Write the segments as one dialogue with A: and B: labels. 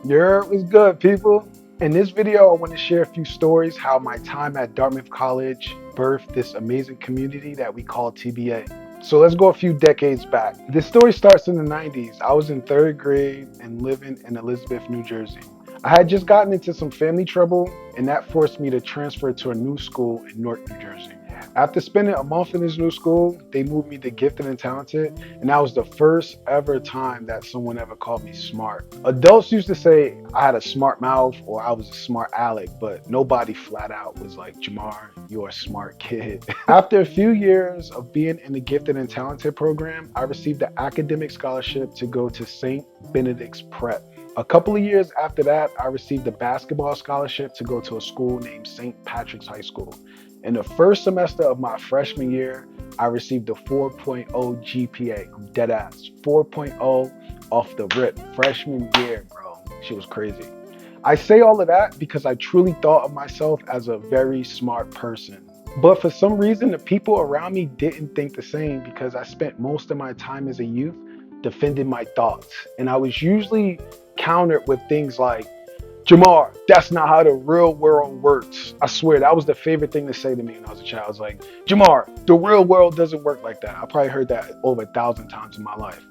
A: Was good, people. In this video, I want to share a few stories how my time at Dartmouth College birthed this amazing community that we call TBA. So let's go a few decades back. This story starts in the 90s. I was in third grade and living in Elizabeth, New Jersey. I had just gotten into some family trouble, and that forced me to transfer to a new school in Newark, New Jersey. After spending a month in this new school, they moved me to gifted and talented, and that was the first ever time that someone ever called me smart. Adults used to say I had a smart mouth or I was a smart aleck, but nobody flat out was like, Jhamar, you're a smart kid. After a few years of being in the gifted and talented program, I received an academic scholarship to go to St. Benedict's Prep. A couple of years after that, I received a basketball scholarship to go to a school named St. Patrick's High School. In the first semester of my freshman year, I received a 4.0 GPA. I'm dead ass. 4.0 off the rip. Freshman year, bro. She was crazy. I say all of that because I truly thought of myself as a very smart person. But for some reason, the people around me didn't think the same because I spent most of my time as a youth defending my thoughts. And I was usually countered with things like, Jhamar, that's not how the real world works. I swear, that was the favorite thing to say to me when I was a child. I was like, Jhamar, the real world doesn't work like that. I probably heard that over 1,000 times in my life.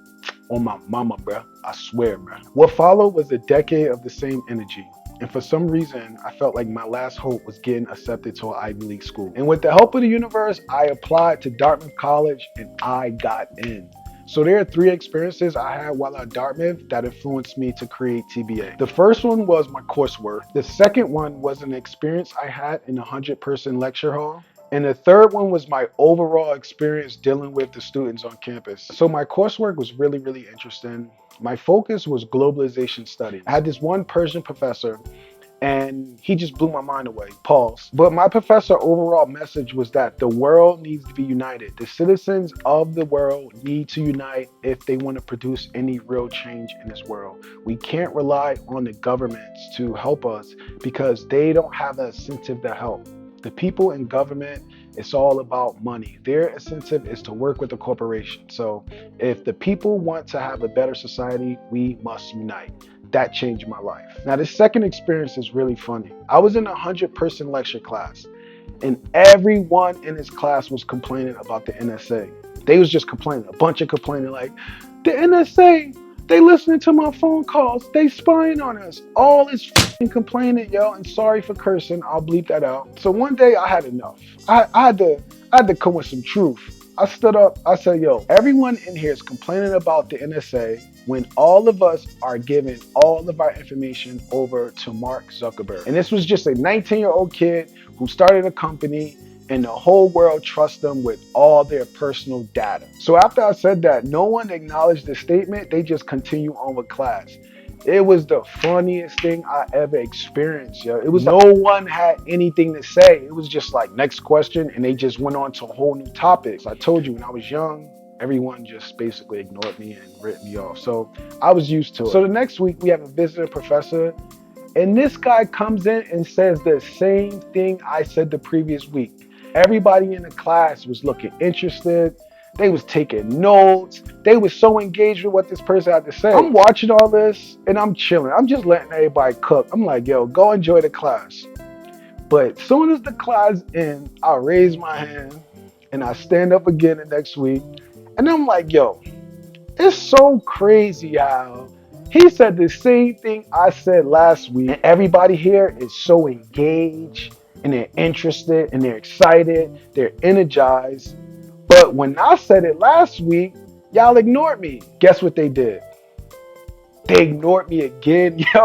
A: On my mama, bro. I swear, bro. What followed was a decade of the same energy. And for some reason, I felt like my last hope was getting accepted to an Ivy League school. And with the help of the universe, I applied to Dartmouth College and I got in. So there are three experiences I had while at Dartmouth that influenced me to create TBA. The first one was my coursework. The second one was an experience I had in a 100-person lecture hall. And the third one was my overall experience dealing with the students on campus. So my coursework was really, really interesting. My focus was globalization studies. I had this one Persian professor and he just blew my mind away. Pause. But my professor overall message was that the world needs to be united. The citizens of the world need to unite if they want to produce any real change in this world. We can't rely on the governments to help us because they don't have an incentive to help. The people in government, it's all about money. Their incentive is to work with the corporation. So if the people want to have a better society, we must unite. That changed my life. Now, this second experience is really funny. I was in a 100-person lecture class, and everyone in this class was complaining about the NSA. They was just complaining, a bunch of complaining, like, the NSA, they listening to my phone calls, they spying on us. All this complaining, yo, and sorry for cursing, I'll bleep that out. So one day I had enough. I had to come with some truth. I stood up, I said, yo, everyone in here is complaining about the NSA when all of us are giving all of our information over to Mark Zuckerberg. And this was just a 19-year-old kid who started a company and the whole world trusts them with all their personal data. So after I said that, no one acknowledged the statement. They just continue on with class. It was the funniest thing I ever experienced, yo. It was no one had anything to say. It was just like next question, and they just went on to a whole new topic. So I told you when I was young, everyone just basically ignored me and ripped me off. So I was used to it. So the next week we have a visitor professor, and this guy comes in and says the same thing I said the previous week. Everybody in the class was looking interested. They was taking notes. They was so engaged with what this person had to say. I'm watching all this and I'm chilling. I'm just letting everybody cook. I'm like, yo, go enjoy the class. But as soon as the class ends, I raise my hand and I stand up again the next week. And I'm like, yo, it's so crazy how he said the same thing I said last week. And everybody here is so engaged and they're interested and they're excited. They're energized. But when I said it last week, y'all ignored me. Guess what they did? They ignored me again, yo.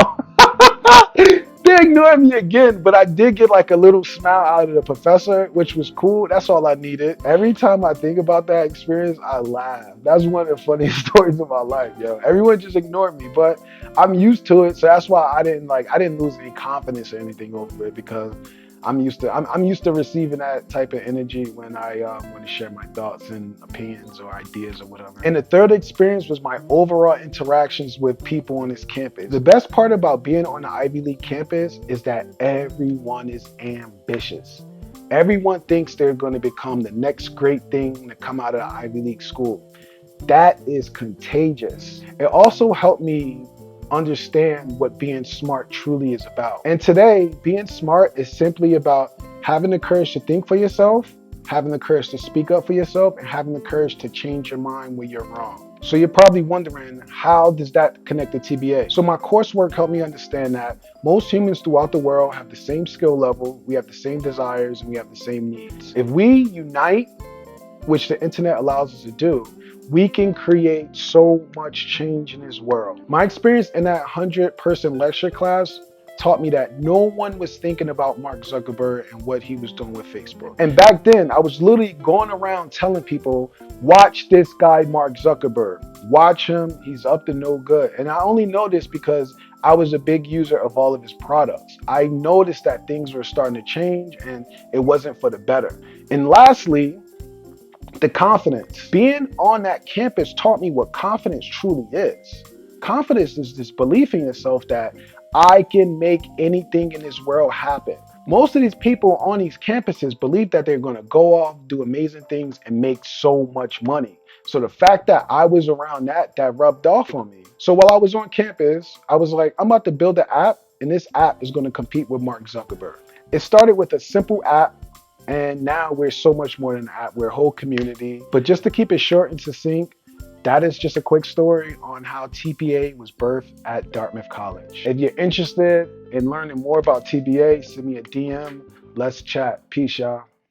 A: They ignored me again, but I did get like a little smile out of the professor, which was cool. That's all I needed. Every time I think about that experience, I laugh. That's one of the funniest stories of my life, yo. Everyone just ignored me, but I'm used to it, so that's why I didn't lose any confidence or anything over it because I'm used to receiving that type of energy when I want to share my thoughts and opinions or ideas or whatever. And the third experience was my overall interactions with people on this campus. The best part about being on the Ivy League campus is that everyone is ambitious. Everyone thinks they're going to become the next great thing to come out of the Ivy League school. That is contagious. It also helped me understand what being smart truly is about. And today, being smart is simply about having the courage to think for yourself, having the courage to speak up for yourself, and having the courage to change your mind when you're wrong. So you're probably wondering, how does that connect to TBA? So my coursework helped me understand that most humans throughout the world have the same skill level, we have the same desires, and we have the same needs. If we unite, which the internet allows us to do, we can create so much change in this world. My experience in that 100-person lecture class taught me that no one was thinking about Mark Zuckerberg and what he was doing with Facebook. And back then, I was literally going around telling people, watch this guy, Mark Zuckerberg. Watch him, he's up to no good. And I only know this because I was a big user of all of his products. I noticed that things were starting to change and it wasn't for the better. And lastly, the confidence. Being on that campus taught me what confidence truly is. Confidence is this belief in yourself that I can make anything in this world happen. Most of these people on these campuses believe that they're going to go off, do amazing things, and make so much money. So the fact that I was around that rubbed off on me. So while I was on campus, I was like, I'm about to build an app, and this app is going to compete with Mark Zuckerberg. It started with a simple app, and now we're so much more than that. We're a whole community. But just to keep it short and succinct, that is just a quick story on how TBA was birthed at Dartmouth College. If you're interested in learning more about TBA, send me a DM. Let's chat. Peace, y'all.